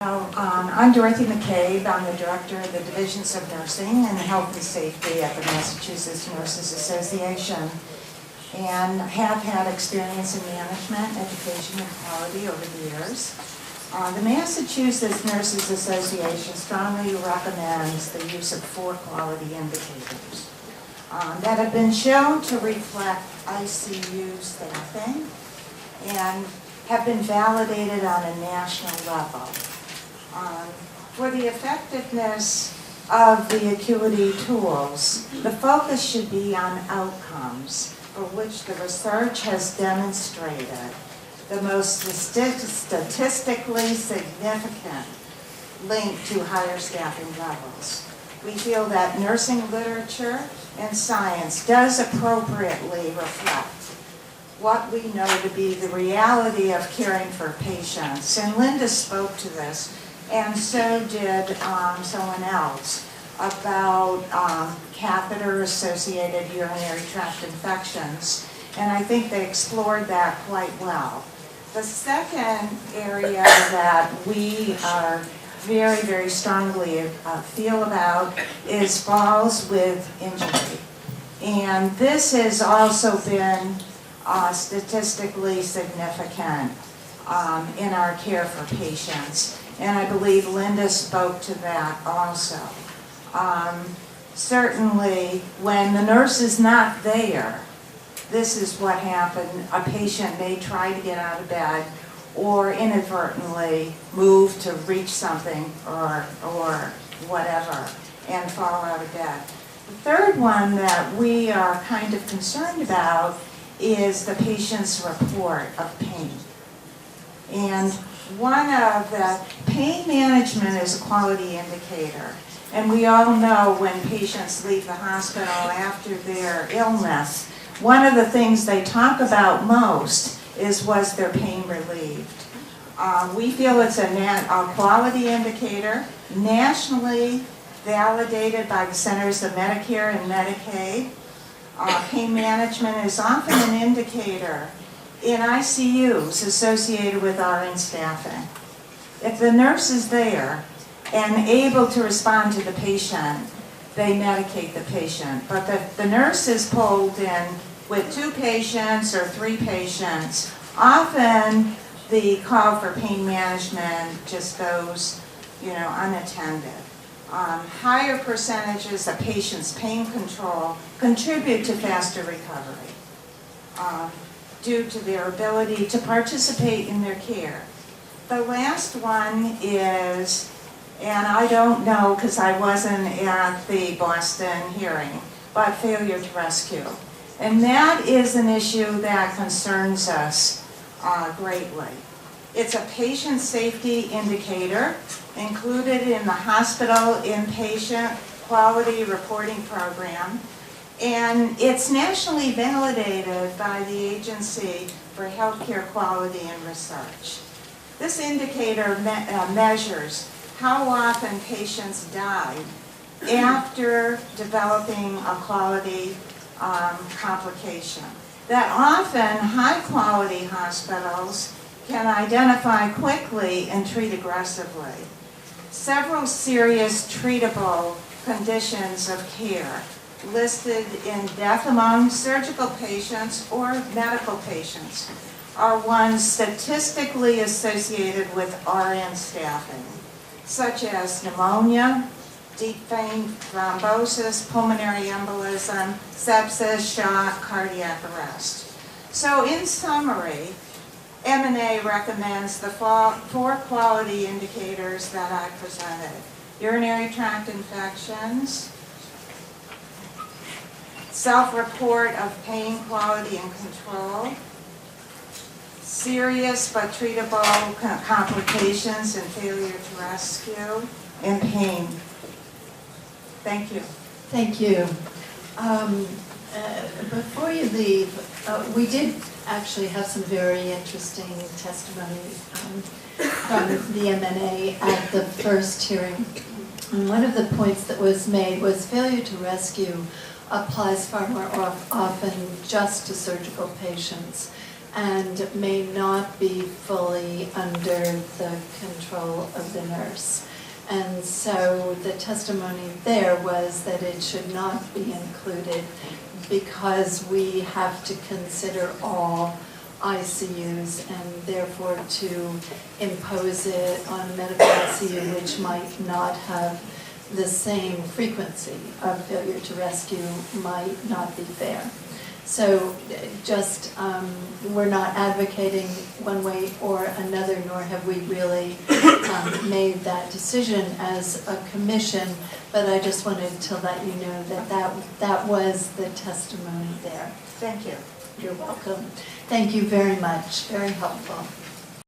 I'm Dorothy McCabe. I'm the director of the Divisions of Nursing and Health and Safety at the Massachusetts Nurses Association, and have had experience in management, education, and quality over the years. The Massachusetts Nurses Association strongly recommends the use of 4 quality indicators that have been shown to reflect ICU staffing and have been validated on a national level. For the effectiveness of the acuity tools, the focus should be on outcomes for which the research has demonstrated the most statistically significant link to higher staffing levels. We feel that nursing literature and science does appropriately reflect what we know to be the reality of caring for patients. And Linda spoke to this, and so did someone else, about catheter-associated urinary tract infections. And I think they explored that quite well. The second area that we are very, very strongly feel about is falls with injury. And this has also been statistically significant in our care for patients. And I believe Linda spoke to that also. Certainly, when the nurse is not there, this is what happened. A patient may try to get out of bed or inadvertently move to reach something or whatever and fall out of bed. The third one that we are kind of concerned about is the patient's report of pain. And one of the pain management is a quality indicator. And we all know when patients leave the hospital after their illness, one of the things they talk about most is, was their pain relieved? We feel it's a quality indicator, nationally validated by the Centers of Medicare and Medicaid. Pain management is often an indicator in ICUs associated with RN staffing. If the nurse is there and able to respond to the patient, they medicate the patient. But the nurse is pulled in with 2 patients or 3 patients. Often the call for pain management just goes, unattended. Higher percentages of patients' pain control contribute to faster recovery due to their ability to participate in their care. The last one is, and I don't know because I wasn't at the Boston hearing, but failure to rescue. And that is an issue that concerns us greatly. It's a patient safety indicator included in the hospital inpatient quality reporting program, and it's nationally validated by the Agency for Healthcare Quality and Research. This indicator measures how often patients died after developing a quality complication. That often high-quality hospitals can identify quickly and treat aggressively. Several serious treatable conditions of care listed in death among surgical patients or medical patients are ones statistically associated with RN staffing, such as pneumonia, deep vein thrombosis, pulmonary embolism, sepsis, shock, cardiac arrest. So in summary, M&A recommends the 4 quality indicators that I presented: urinary tract infections, self-report of pain, quality, and control, serious but treatable complications and failure to rescue, and pain. Thank you. Thank you. Before you leave, we did actually have some very interesting testimony from the M&A at the first hearing. And one of the points that was made was failure to rescue applies far more often just to surgical patients. and may not be fully under the control of the nurse. And so the testimony there was that it should not be included because we have to consider all ICUs, and therefore to impose it on a medical ICU which might not have the same frequency of failure to rescue might not be fair. So just, we're not advocating one way or another, nor have we really made that decision as a commission, but I just wanted to let you know that that was the testimony there. Thank you. You're welcome. Thank you very much. Very helpful.